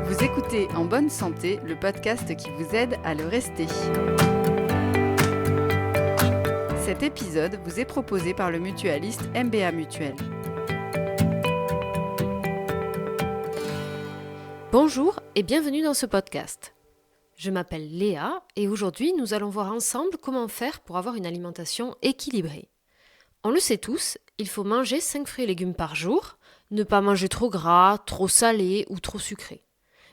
Vous écoutez En bonne santé, le podcast qui vous aide à le rester. Cet épisode vous est proposé par le mutualiste MBA Mutuel. Bonjour et bienvenue dans ce podcast. Je m'appelle Léa et aujourd'hui nous allons voir ensemble comment faire pour avoir une alimentation équilibrée. On le sait tous, il faut manger 5 fruits et légumes par jour, ne pas manger trop gras, trop salé ou trop sucré.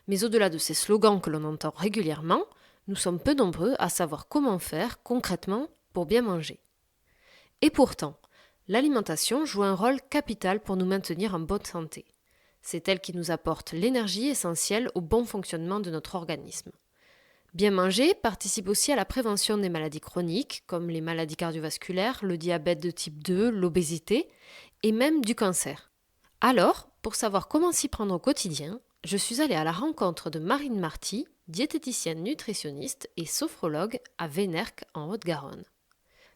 Mais au-delà de ces slogans que l'on entend régulièrement, nous sommes peu nombreux à savoir comment faire concrètement pour bien manger. Et pourtant, l'alimentation joue un rôle capital pour nous maintenir en bonne santé. C'est elle qui nous apporte l'énergie essentielle au bon fonctionnement de notre organisme. Bien manger participe aussi à la prévention des maladies chroniques, comme les maladies cardiovasculaires, le diabète de type 2, l'obésité et même du cancer. Alors, pour savoir comment s'y prendre au quotidien, je suis allée à la rencontre de Marine Marty, diététicienne nutritionniste et sophrologue à Vénercq en Haute-Garonne.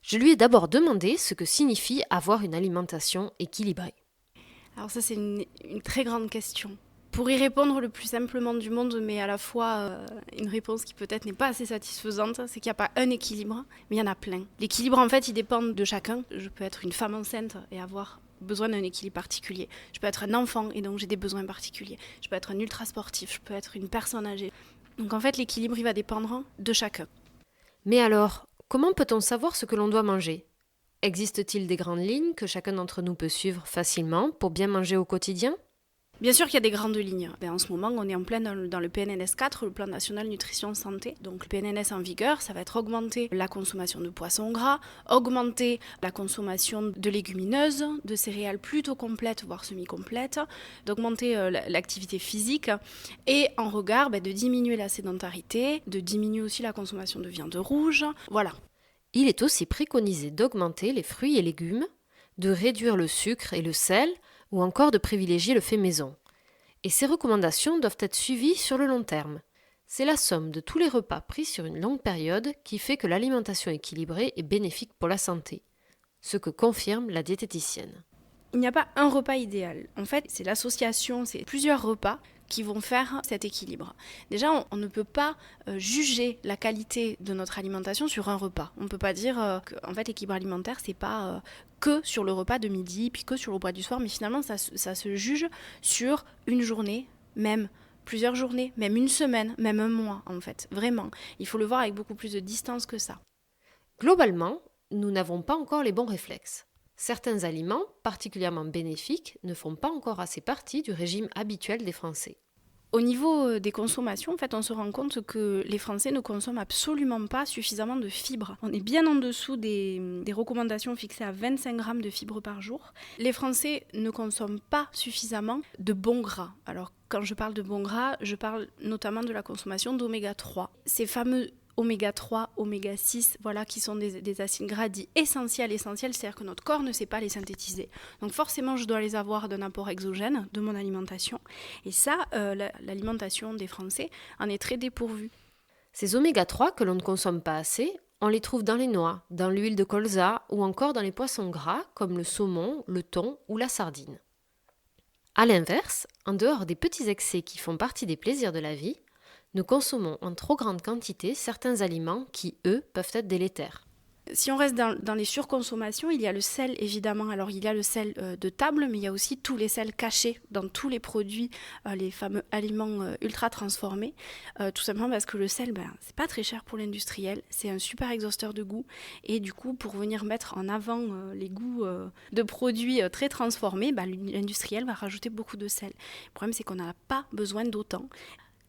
Je lui ai d'abord demandé ce que signifie avoir une alimentation équilibrée. Alors ça, c'est une très grande question. Pour y répondre le plus simplement du monde, mais à la fois une réponse qui peut-être n'est pas assez satisfaisante, c'est qu'il n'y a pas un équilibre, mais il y en a plein. L'équilibre, en fait, il dépend de chacun. Je peux être une femme enceinte et avoir besoin d'un équilibre particulier. Je peux être un enfant et donc j'ai des besoins particuliers. Je peux être un ultra sportif, je peux être une personne âgée. Donc en fait, l'équilibre, il va dépendre de chacun. Mais alors, comment peut-on savoir ce que l'on doit manger ? Existe-t-il des grandes lignes que chacun d'entre nous peut suivre facilement pour bien manger au quotidien ? Bien sûr qu'il y a des grandes lignes. En ce moment, on est en plein dans le PNNS 4, le Plan National Nutrition Santé. Donc le PNNS en vigueur, ça va être augmenter la consommation de poissons gras, augmenter la consommation de légumineuses, de céréales plutôt complètes, voire semi-complètes, d'augmenter l'activité physique et en regard de diminuer la sédentarité, de diminuer aussi la consommation de viande rouge. Voilà. Il est aussi préconisé d'augmenter les fruits et légumes, de réduire le sucre et le sel, ou encore de privilégier le fait maison. Et ces recommandations doivent être suivies sur le long terme. C'est la somme de tous les repas pris sur une longue période qui fait que l'alimentation équilibrée est bénéfique pour la santé, ce que confirme la diététicienne. Il n'y a pas un repas idéal. En fait, c'est l'association, c'est plusieurs repas qui vont faire cet équilibre. Déjà, on ne peut pas juger la qualité de notre alimentation sur un repas. On ne peut pas dire que en fait, l'équilibre alimentaire, c'est pas que sur le repas de midi, puis que sur le repas du soir, mais finalement, ça se juge sur une journée, même plusieurs journées, même une semaine, même un mois, en fait. Vraiment. Il faut le voir avec beaucoup plus de distance que ça. Globalement, nous n'avons pas encore les bons réflexes. Certains aliments, particulièrement bénéfiques, ne font pas encore assez partie du régime habituel des Français. Au niveau des consommations, en fait, on se rend compte que les Français ne consomment absolument pas suffisamment de fibres. On est bien en dessous des recommandations fixées à 25 grammes de fibres par jour. Les Français ne consomment pas suffisamment de bons gras. Alors, quand je parle de bons gras, je parle notamment de la consommation d'oméga 3. Ces fameux oméga 3, oméga 6, voilà, qui sont des acides gras dits essentiels, c'est-à-dire que notre corps ne sait pas les synthétiser. Donc forcément, je dois les avoir d'un apport exogène de mon alimentation. Et ça, l'alimentation des Français en est très dépourvue. Ces oméga 3 que l'on ne consomme pas assez, on les trouve dans les noix, dans l'huile de colza ou encore dans les poissons gras comme le saumon, le thon ou la sardine. A l'inverse, en dehors des petits excès qui font partie des plaisirs de la vie, nous consommons en trop grande quantité certains aliments qui, eux, peuvent être délétères. Si on reste dans les surconsommations, il y a le sel évidemment. Alors il y a le sel de table, mais il y a aussi tous les sels cachés dans tous les produits, les fameux aliments ultra transformés. Tout simplement parce que le sel, c'est pas très cher pour l'industriel, c'est un super exhausteur de goût. Et du coup, pour venir mettre en avant les goûts de produits très transformés, l'industriel va rajouter beaucoup de sel. Le problème, c'est qu'on n'a pas besoin d'autant.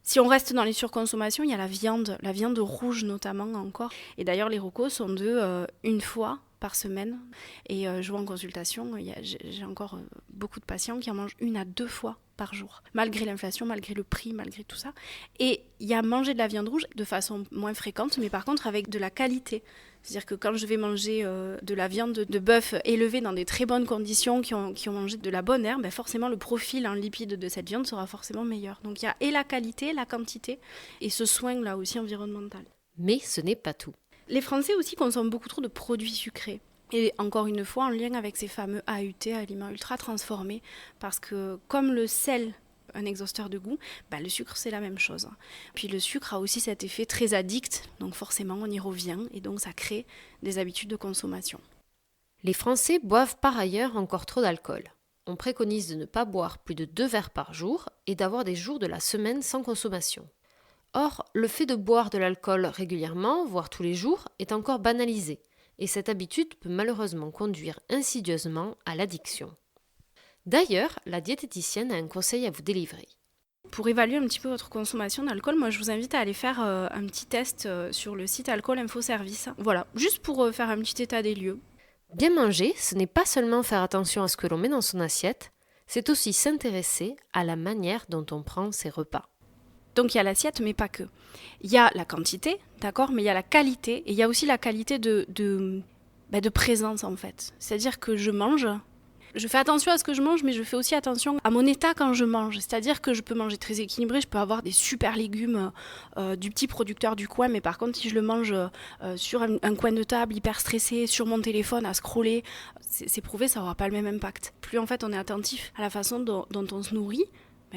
Si on reste dans les surconsommations, il y a la viande rouge notamment encore. Et d'ailleurs, les recos sont de une fois par semaine. Et je vois en consultation, j'ai encore beaucoup de patients qui en mangent 1 à 2 fois par jour. Malgré l'inflation, malgré le prix, malgré tout ça. Et il y a manger de la viande rouge de façon moins fréquente, mais par contre avec de la qualité. C'est-à-dire que quand je vais manger de la viande de bœuf élevée dans des très bonnes conditions, qui ont mangé de la bonne herbe, forcément le profil en lipides de cette viande sera forcément meilleur. Donc il y a et la qualité, la quantité, et ce soin là aussi environnemental. Mais ce n'est pas tout. Les Français aussi consomment beaucoup trop de produits sucrés. Et encore une fois, en lien avec ces fameux AUT, aliments ultra transformés, parce que comme le sel, un exhausteur de goût, le sucre c'est la même chose. Puis le sucre a aussi cet effet très addict, donc forcément on y revient, et donc ça crée des habitudes de consommation. Les Français boivent par ailleurs encore trop d'alcool. On préconise de ne pas boire plus de 2 verres par jour et d'avoir des jours de la semaine sans consommation. Or, le fait de boire de l'alcool régulièrement, voire tous les jours, est encore banalisé, et cette habitude peut malheureusement conduire insidieusement à l'addiction. D'ailleurs, la diététicienne a un conseil à vous délivrer. Pour évaluer un petit peu votre consommation d'alcool, moi je vous invite à aller faire un petit test sur le site Alcool Info Service. Voilà, juste pour faire un petit état des lieux. Bien manger, ce n'est pas seulement faire attention à ce que l'on met dans son assiette, c'est aussi s'intéresser à la manière dont on prend ses repas. Donc il y a l'assiette, mais pas que. Il y a la quantité, d'accord, mais il y a la qualité, et il y a aussi la qualité de présence en fait. C'est-à-dire que je fais attention à ce que je mange, mais je fais aussi attention à mon état quand je mange. C'est-à-dire que je peux manger très équilibré, je peux avoir des super légumes du petit producteur du coin, mais par contre, si je le mange sur un coin de table, hyper stressé, sur mon téléphone, à scroller, c'est prouvé, ça n'aura pas le même impact. Plus en fait on est attentif à la façon dont on se nourrit,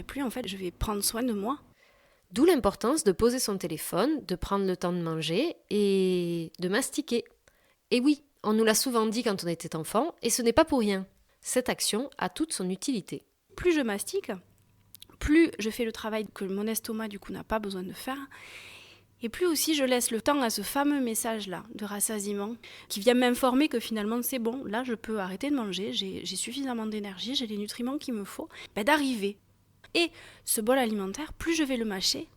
plus en fait je vais prendre soin de moi. D'où l'importance de poser son téléphone, de prendre le temps de manger et de mastiquer. Et oui, on nous l'a souvent dit quand on était enfant, et ce n'est pas pour rien. Cette action a toute son utilité. Plus je mastique, plus je fais le travail que mon estomac du coup n'a pas besoin de faire, et plus aussi je laisse le temps à ce fameux message-là de rassasiement qui vient m'informer que finalement c'est bon, là je peux arrêter de manger, j'ai suffisamment d'énergie, j'ai les nutriments qu'il me faut, d'arriver. Et ce bol alimentaire, plus je vais le mâcher,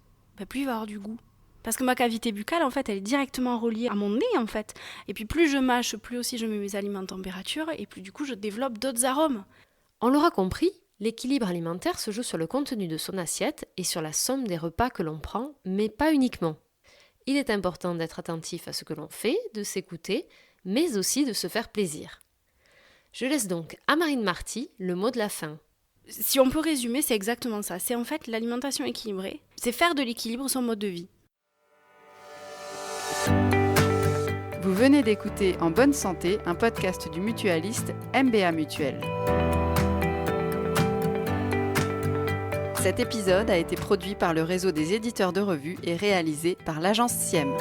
plus il va avoir du goût. Parce que ma cavité buccale, en fait, elle est directement reliée à mon nez, en fait. Et puis plus je mâche, plus aussi je mets mes aliments en température, et plus du coup je développe d'autres arômes. On l'aura compris, l'équilibre alimentaire se joue sur le contenu de son assiette et sur la somme des repas que l'on prend, mais pas uniquement. Il est important d'être attentif à ce que l'on fait, de s'écouter, mais aussi de se faire plaisir. Je laisse donc à Marine Marty le mot de la fin. Si on peut résumer, c'est exactement ça. C'est en fait l'alimentation équilibrée. C'est faire de l'équilibre son mode de vie. Vous venez d'écouter En bonne santé, un podcast du mutualiste MBA Mutuel. Cet épisode a été produit par le réseau des éditeurs de revues et réalisé par l'agence SIEM.